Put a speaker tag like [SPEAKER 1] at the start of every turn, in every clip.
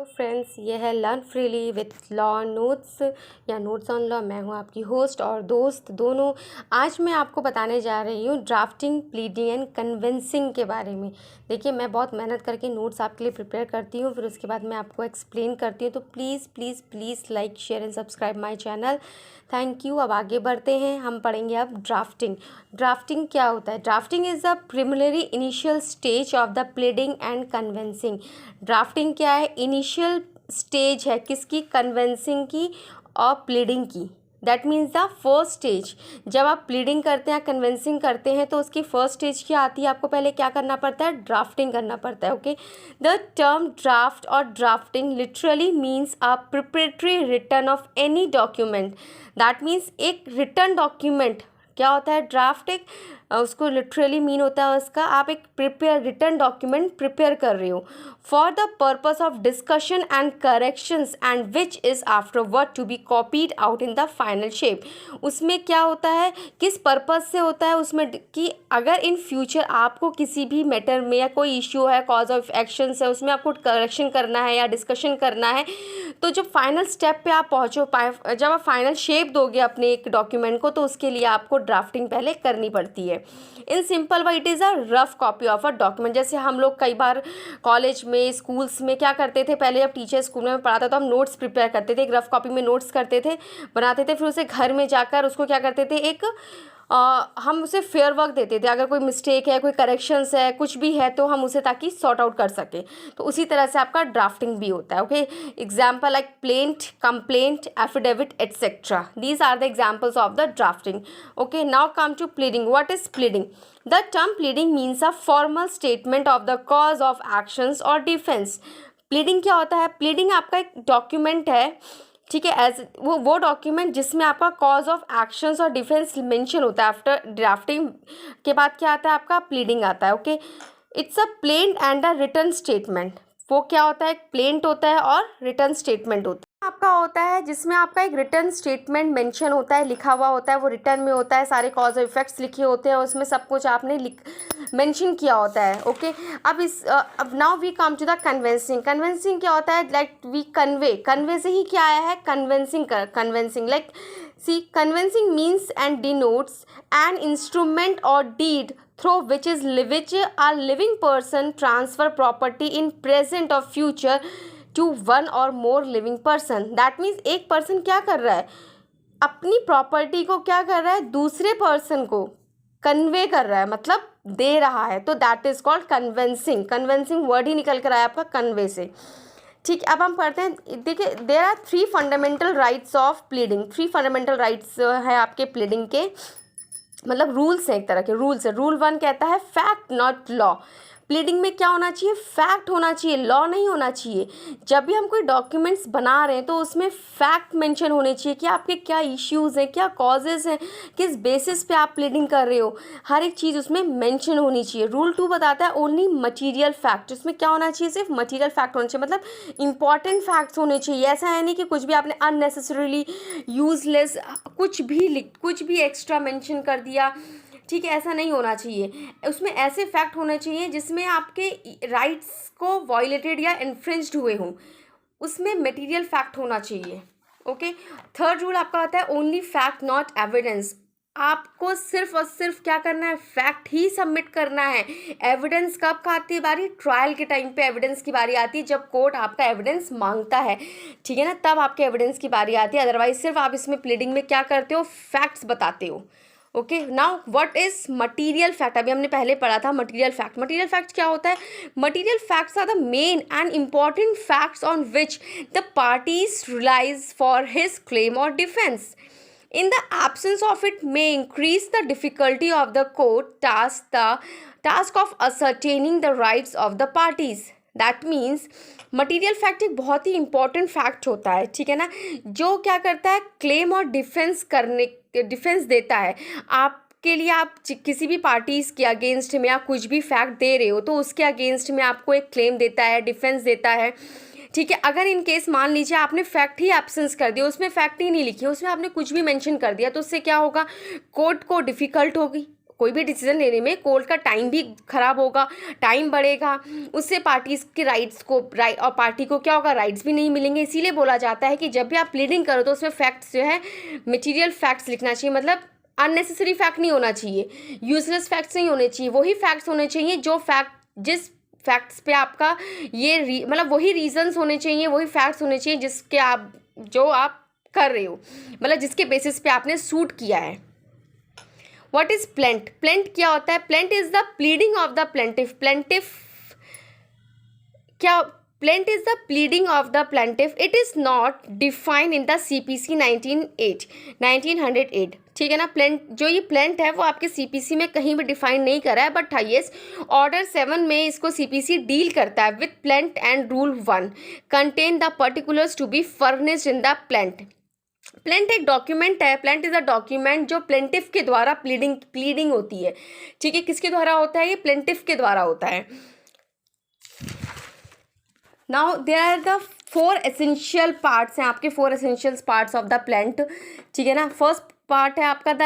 [SPEAKER 1] तो फ्रेंड्स, ये है learn freely with law notes या नोट्स ऑन लॉ। मैं हूँ आपकी होस्ट और दोस्त दोनों। आज मैं आपको बताने जा रही हूँ ड्राफ्टिंग, प्लीडिंग एंड कन्विंसिंग के बारे में। देखिए, मैं बहुत मेहनत करके नोट्स आपके लिए प्रिपेयर करती हूँ, फिर उसके बाद मैं आपको एक्सप्लेन करती हूँ। तो please please please like, share and subscribe my channel. Thank you. अब आगे बढ़ते हैं, हम पढ़ेंगे अब ड्राफ्टिंग। ड्राफ्टिंग क्या होता है? Drafting is the preliminary initial stage of the pleading and convincing. Drafting क्या है? इनिशियल स्टेज है किसकी? कन्विंसिंग की और प्लीडिंग की। That means the first stage. जब आप प्लीडिंग करते हैं, कन्विंसिंग करते हैं, तो उसकी फर्स्ट स्टेज क्या आती है? आपको पहले क्या करना पड़ता है? ड्राफ्टिंग करना पड़ता है। ओके, द टर्म ड्राफ्ट और drafting literally means a preparatory return of any document. That means एक रिटर्न डॉक्यूमेंट क्या होता है? ड्राफ्ट एक उसको लिटरली मीन होता है उसका, आप एक प्रिपेयर रिटर्न डॉक्यूमेंट प्रिपेयर कर रहे हो for the purpose of discussion and corrections and which is afterward to be copied out in the final shape. उसमें क्या होता है, किस पर्पस से होता है उसमें, कि अगर इन फ्यूचर आपको किसी भी मैटर में या कोई इश्यू है, कॉज ऑफ एक्शंस है, उसमें आपको करेक्शन करना है या डिस्कशन करना है, तो जब फाइनल स्टेप पे आप पहुँचो पाए, जब आप फाइनल शेप दोगे अपने एक डॉक्यूमेंट को, तो उसके लिए आपको ड्राफ्टिंग पहले करनी पड़ती है। In simple word, it is a rough copy of a document. जैसे हम लोग कई बार कॉलेज में, स्कूल्स में क्या करते थे, पहले जब टीचर स्कूल में पढ़ाता तो हम नोट्स प्रिपेयर करते थे, एक रफ कॉपी में नोट्स करते थे, बनाते थे, फिर उसे घर में जाकर उसको क्या करते थे, एक हम उसे फेयर वर्क देते थे। अगर कोई मिस्टेक है, कोई करेक्शंस है, कुछ भी है, तो हम उसे ताकि सॉर्ट आउट कर सके। तो उसी तरह से आपका ड्राफ्टिंग भी होता है। Okay, example like plaint, complaint, affidavit etcetera, these are the examples of the drafting. Okay, now come to pleading. What is pleading? The term pleading means a formal statement of the cause of actions और defence. Pleading क्या होता है? Pleading आपका एक document है, ठीक है, as वो डॉक्यूमेंट जिसमें आपका कॉज ऑफ एक्शंस और डिफेंस मेंशन होता है। आफ्टर ड्राफ्टिंग के बाद क्या आता है? आपका प्लीडिंग आता है। Okay, it's a plain and a return statement. वो क्या होता है? प्लेंट होता है और रिटर्न स्टेटमेंट होता है। आपका होता है जिसमें आपका एक रिटर्न स्टेटमेंट मेंशन होता है, लिखा हुआ होता है, वो रिटर्न में होता है, सारे कॉज और इफेक्ट्स लिखे होते हैं, उसमें सब कुछ आपने मेंशन किया होता है। ओके, अब now we come to the conveyancing. Conveyancing क्या होता है? लाइक वी कन्वे से ही क्या आया है? Conveyancing like see, conveyancing means and denotes an instrument और deed through which a living person transfer property in present or future to one or more living person. That means एक person क्या कर रहा है? अपनी प्रॉपर्टी को क्या कर रहा है? दूसरे पर्सन को कन्वे कर रहा है, मतलब दे रहा है। तो that is called convincing. Convincing word ही निकल कर आया आपका कन्वे से। ठीक, अब हम पढ़ते हैं। देखिए, there are 3 fundamental rights of pleading. 3 fundamental rights है आपके प्लीडिंग के, मतलब रूल्स हैं, एक तरह के रूल्स है। रूल 1 कहता है फैक्ट नॉट लॉ। प्लीडिंग में क्या होना चाहिए? फैक्ट होना चाहिए, लॉ नहीं होना चाहिए। जब भी हम कोई डॉक्यूमेंट्स बना रहे हैं तो उसमें फैक्ट मेंशन होने चाहिए कि आपके क्या इश्यूज़ हैं, क्या कॉजेज़ हैं, किस बेसिस पे आप प्लीडिंग कर रहे हो, हर एक चीज़ उसमें मेंशन होनी चाहिए। रूल 2 बताता है ओनली मटीरियल फैक्ट। उसमें क्या होना चाहिए? सिर्फ मटीरियल फैक्ट होना चाहिए, मतलब इंपॉर्टेंट फैक्ट्स होने चाहिए। ऐसा है नहीं कि कुछ भी आपने अननेसेसरीली यूजलेस कुछ भी एक्स्ट्रा मेंशन कर दिया, ठीक है, ऐसा नहीं होना चाहिए। उसमें ऐसे फैक्ट होने चाहिए जिसमें आपके राइट्स को वायलेटेड या इन्फ्रिंज्ड हुए हों, उसमें मटेरियल फैक्ट होना चाहिए। ओके, थर्ड रूल आपका होता है ओनली फैक्ट नॉट एविडेंस। आपको सिर्फ और सिर्फ क्या करना है? फैक्ट ही सबमिट करना है। एविडेंस कब का आती है बारी? ट्रायल के टाइम पे एविडेंस की बारी आती है, जब कोर्ट आपका एविडेंस मांगता है, ठीक है ना, तब आपके एविडेंस की बारी आती है। अदरवाइज सिर्फ आप इसमें प्लीडिंग में क्या करते हो? फैक्ट्स बताते हो। Okay, now what is material fact? अभी हमने पहले पढ़ा था मटीरियल फैक्ट। मटीरियल फैक्ट क्या होता है? Material facts are the main and important facts on which the parties relies for his claim और defence. In the absence of it may increase the difficulty of the court task of ascertaining the rights of the parties. That means material fact एक बहुत ही important fact होता है, ठीक है ना, जो क्या करता है? क्लेम और डिफेंस देता है आपके लिए। आप किसी भी पार्टीज़ के अगेंस्ट में आप कुछ भी फैक्ट दे रहे हो तो उसके अगेंस्ट में आपको एक क्लेम देता है, डिफेंस देता है, ठीक है। अगर इन केस मान लीजिए आपने फैक्ट ही एब्सेंस कर दिया, उसमें फैक्ट ही नहीं लिखी, उसमें आपने कुछ भी मेंशन कर दिया, तो उससे क्या होगा? कोर्ट को डिफ़िकल्ट होगी, कोई भी डिसीजन लेने में कोर्ट का टाइम भी खराब होगा, टाइम बढ़ेगा, उससे पार्टीज के राइट्स को और पार्टी को क्या होगा, राइट्स भी नहीं मिलेंगे। इसीलिए बोला जाता है कि जब भी आप प्लीडिंग करो तो उसमें फैक्ट्स जो है मटेरियल फैक्ट्स लिखना चाहिए, मतलब अननेसेसरी फैक्ट नहीं होना चाहिए, यूजलेस फैक्ट्स नहीं होने चाहिए, वही फैक्ट्स होने चाहिए जो फैक्ट जिस फैक्ट्स पे आपका ये मतलब वही रीजंस होने चाहिए, वही फैक्ट्स होने चाहिए जिसके आप जो आप कर रहे हो, मतलब जिसके बेसिस पे आपने सूट किया है। What is plaint? प्लेंट क्या होता है? Plaint is the pleading of the plaintiff. Plaintiff क्या? Plaint is the pleading of the plaintiff. It is not defined in the CPC 1908। ठीक है ना। प्लेंट जो ये प्लेंट है वो आपके CPC में कहीं भी डिफाइन नहीं करा है, बट हाईएस्ट ऑर्डर 7 में इसको CPC डील करता है with plaint and rule 1 contain the particulars to be furnished in the plaint. Plaint एक डॉक्यूमेंट है। प्लेंट इज अ डॉक्यूमेंट जो प्लेंटिफ के द्वारा प्लीडिंग होती है। ठीक है, किसके द्वारा होता है? ये प्लेंटिफ के द्वारा होता है। Now there are the 4 essential parts हैं आपके, 4 essential parts of the plaint. ठीक है ना। फर्स्ट पार्ट है आपका द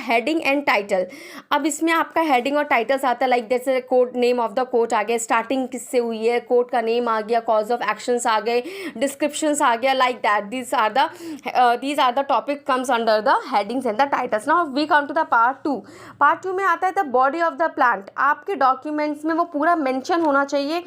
[SPEAKER 1] हेडिंग एंड टाइटल। अब इसमें आपका हेडिंग और टाइटल्स आता है, लाइक जैसे court name of the court आ गया, स्टार्टिंग किससे हुई है, कोर्ट का नेम आ गया, कॉज ऑफ एक्शंस आ गए, डिस्क्रिप्शंस आ गया, like that. These are the topic comes under the headings and the titles. Now we come to the part 2। Part 2 में आता है the body of the plant. आपके documents में वो पूरा मेंशन होना चाहिए,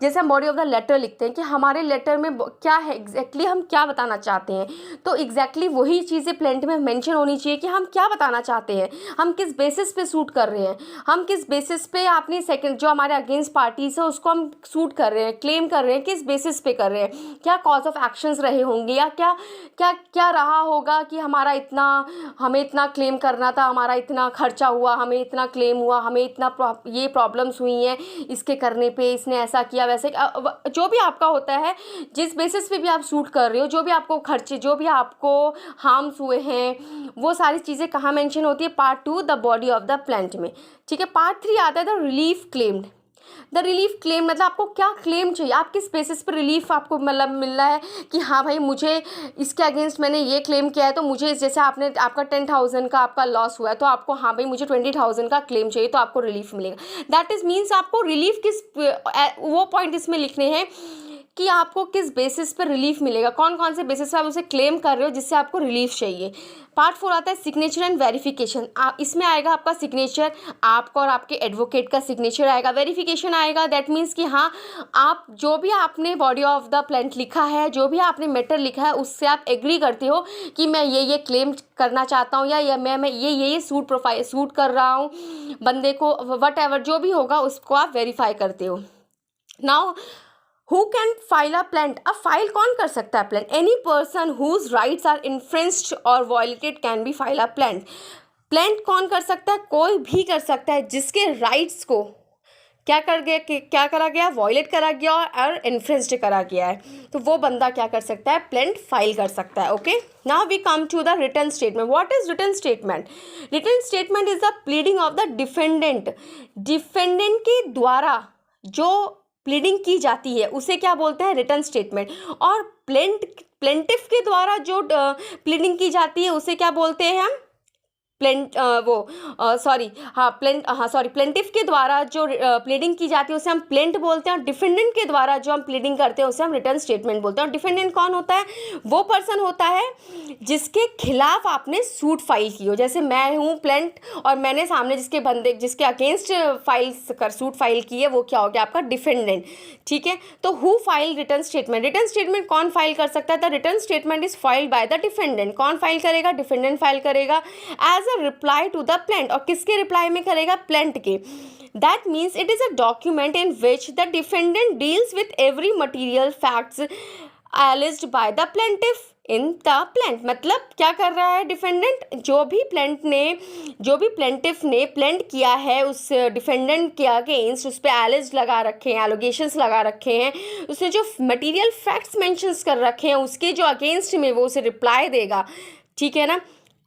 [SPEAKER 1] जैसे हम बॉडी ऑफ द लेटर लिखते हैं कि हमारे लेटर में क्या है एग्जैक्टली, हम क्या बताना चाहते हैं, तो एग्जैक्टली वही चीज़ें प्लेंट में मेंशन होनी चाहिए कि हम क्या बताना चाहते हैं, हम किस बेसिस पे सूट कर रहे हैं, हम किस बेसिस पे अपनी सेकंड जो हमारे अगेंस्ट पार्टीज है उसको हम सूट कर रहे हैं, क्लेम कर रहे हैं, किस बेसिस पे कर रहे हैं, क्या कॉज ऑफ एक्शंस रहे होंगे, या क्या क्या क्या रहा होगा कि हमें इतना क्लेम करना था, हमारा इतना खर्चा हुआ, हमें इतना क्लेम हुआ, हमें इतना ये प्रॉब्लम्स हुई हैं इसके करने पे, इसने ऐसा किया वैसे। जो भी आपका होता है, जिस बेसिस पे भी आप शूट कर रहे हो, जो भी आपको खर्चे, जो भी आपको हार्म्स हुए हैं, वो सारी चीज़ें कहाँ मेंशन होती है? Part 2 the body of the plaint में। ठीक है। पार्ट 3 आता है the relief claimed. The relief claim मतलब आपको क्या क्लेम चाहिए, आप किस बेसिस पर रिलीफ आपको मतलब मिल रहा है कि हाँ भाई मुझे इसके अगेंस्ट मैंने ये क्लेम किया है, तो मुझे जैसे आपका 10,000 का आपका लॉस हुआ है, तो आपको हाँ भाई मुझे 20,000 का क्लेम चाहिए, तो आपको रिलीफ मिलेगा। दैट इज मीन्स आपको रिलीफ किस वो पॉइंट इसमें लिखने हैं कि आपको किस बेसिस पर रिलीफ मिलेगा, कौन कौन से बेसिस पर आप उसे क्लेम कर रहे हो जिससे आपको रिलीफ चाहिए। पार्ट 4 आता है सिग्नेचर एंड वेरिफिकेशन। इसमें आएगा आपका सिग्नेचर, आपका और आपके एडवोकेट का सिग्नेचर आएगा। वेरिफिकेशन आएगा, दैट मीन्स कि हाँ आप जो भी आपने बॉडी ऑफ द प्लेंट लिखा है, जो भी आपने मैटर लिखा है, उससे आप एग्री करते हो कि मैं ये क्लेम करना चाहता हूँ, या मैं ये सूट कर रहा हूँ बंदे को, वट एवर जो भी होगा उसको आप वेरीफाई करते हो। Now who can file a plaint? अब फाइल कौन कर सकता है plaint? Any person whose rights are इन्फ्रिंज्ड और violated can be file a plaint. Plaint कौन कर सकता है? कोई भी कर सकता है जिसके राइट्स को क्या करा गया, वॉयलेट करा गया और इन्फ्रिंज्ड करा गया है, तो वो बंदा क्या कर सकता है? प्लेंट फाइल कर सकता है। Okay. Now we come to the written statement. What is written statement? Written statement is the pleading of the defendant. Defendant के द्वारा जो प्लीडिंग की जाती है उसे क्या बोलते हैं? Written statement. और प्लेंटिफ के द्वारा जो प्लीडिंग की जाती है उसे क्या बोलते हैं हम? प्लेंटिफ के द्वारा जो प्लीडिंग की जाती है उसे हम प्लेंट बोलते हैं, और डिफेंडेंट के द्वारा जो हम प्लीडिंग करते हैं उसे हम रिटन स्टेटमेंट बोलते हैं। और डिफेंडेंट कौन होता है? वो पर्सन होता है जिसके खिलाफ आपने सूट फाइल की हो। जैसे मैं हूँ प्लेंट और मैंने सामने जिसके अगेंस्ट सूट फाइल की है, वो क्या हो गया? आपका डिफेंडेंट। ठीक है। तो who file written statement? Written statement कौन फाइल कर सकता है? The written statement is filed by the defendant. कौन फाइल करेगा? डिफेंडेंट फाइल करेगा as a reply to the plaint. और किसके रिप्लाई में करेगा? प्लेंट के। That means it is a document in which the defendant deals with every material facts alleged by the plaintiff in the plaint. मतलब क्या कर रहा है डिफेंडेंट? जो भी प्लेंटिफ ने प्लेंट किया है उस डिफेंडेंट के अगेंस्ट, उस पर एलिज लगा रखे हैं, एलोगेशंस लगा रखे हैं, उसने जो मटेरियल फैक्ट्स मेंशंस कर रखे हैं उसके जो अगेंस्ट में वो उसे रिप्लाई देगा। ठीक है ना।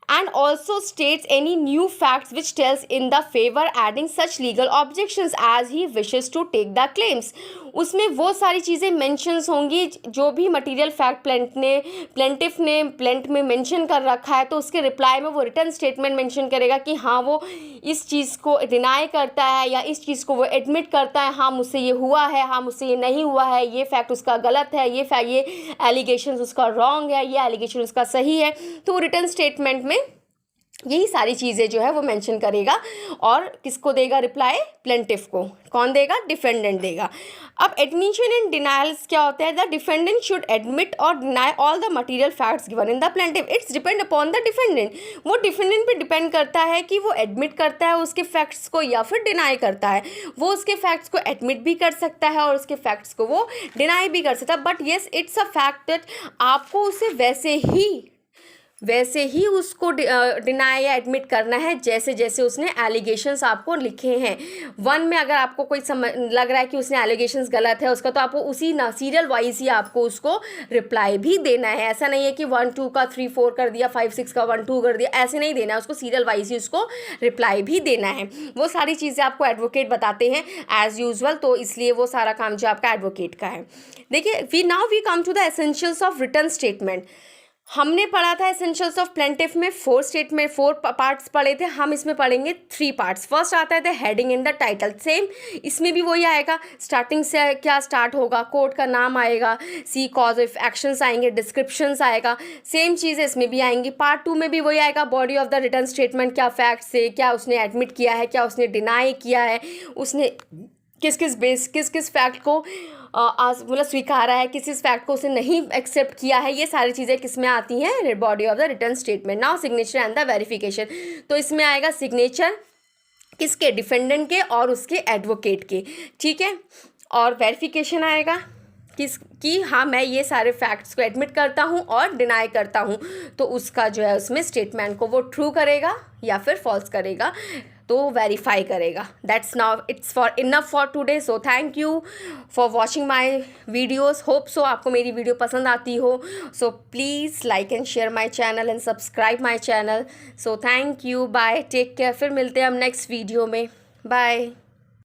[SPEAKER 1] and also states any new facts which tells in the favor, adding such legal objections as he wishes to take the claims। उसमें वो सारी चीज़ें मेंशंस होंगी जो भी मटेरियल फैक्ट प्लेंटिफ ने प्लेंट में मेंशन कर रखा है, तो उसके रिप्लाई में वो रिटर्न स्टेटमेंट मेंशन करेगा कि हाँ वो इस चीज़ को डिनाई करता है या इस चीज़ को वो एडमिट करता है, हाँ मुझसे ये हुआ है, हाँ मुझसे ये नहीं हुआ है, ये फैक्ट उसका गलत है, ये एलिगेशन उसका रॉन्ग है, ये एलिगेशन उसका सही है। तो वो रिटर्न स्टेटमेंट में यही सारी चीज़ें जो है वो मेंशन करेगा। और किसको देगा रिप्लाई? प्लेंटिफ को। कौन देगा? डिफेंडेंट देगा। अब एडमिशन एंड डिनायल्स क्या होता है? द डिफेंडेंट शुड एडमिट और deny all the material facts given in the plaintiff. It's depend upon the defendant. वो डिफेंडेंट पे डिपेंड करता है कि वो एडमिट करता है उसके फैक्ट्स को या फिर डिनाई करता है। वो उसके फैक्ट्स को एडमिट भी कर सकता है और उसके फैक्ट्स को वो डिनाई भी कर सकता है। But yes, it's a fact that आपको उसे वैसे ही उसको डिनाई या एडमिट करना है जैसे जैसे उसने एलिगेशंस आपको लिखे हैं। 1 में अगर आपको कोई लग रहा है कि उसने एलिगेशंस गलत है उसका, तो आपको उसी ना सीरियल वाइज ही आपको उसको रिप्लाई भी देना है। ऐसा नहीं है कि 1 2 का 3 4 कर दिया, 5 6 का 1 2 कर दिया, ऐसे नहीं देना है उसको। सीरियल वाइज ही उसको रिप्लाई भी देना है। वो सारी चीज़ें आपको एडवोकेट बताते हैं एज़ यूजुअल, तो इसलिए वो सारा काम जो आपका एडवोकेट का है। देखिए, we come to the essentials of return statement. हमने पढ़ा था एसेंशियल्स ऑफ प्लेंटिफ में 4 पार्ट्स पढ़े थे, हम इसमें पढ़ेंगे 3 पार्ट्स। फर्स्ट आता है the heading in the title. Same इसमें भी वही आएगा, स्टार्टिंग से क्या स्टार्ट होगा, कोर्ट का नाम आएगा, सी कॉज ऑफ एक्शंस आएंगे, डिस्क्रिप्शंस आएगा, सेम चीज़ इसमें भी आएंगी। पार्ट 2 में भी वही आएगा, body of the return statement, क्या फैक्ट से, क्या उसने एडमिट किया है, क्या उसने डिनाई किया है, उसने किस किस फैक्ट को मतलब स्वीकारा है, किस फैक्ट को उसने नहीं एक्सेप्ट किया है। ये सारी चीज़ें किस में आती हैं? Body of the return statement. Now signature and the verification. तो इसमें आएगा सिग्नेचर किसके? डिफेंडेंट के और उसके एडवोकेट के, ठीक है। और वेरिफिकेशन आएगा कि हाँ मैं ये सारे फैक्ट्स को एडमिट करता हूँ और डिनाई करता हूँ, तो उसका जो है उसमें स्टेटमेंट को वो ट्रू करेगा या फिर फॉल्स करेगा, तो वेरीफाई करेगा। That's now it's for enough for today. So thank you for watching my videos. Hope so आपको मेरी वीडियो पसंद आती हो। So please like and share my channel and subscribe my channel. So thank you, bye, take care. फिर मिलते हैं हम next video में। बाय।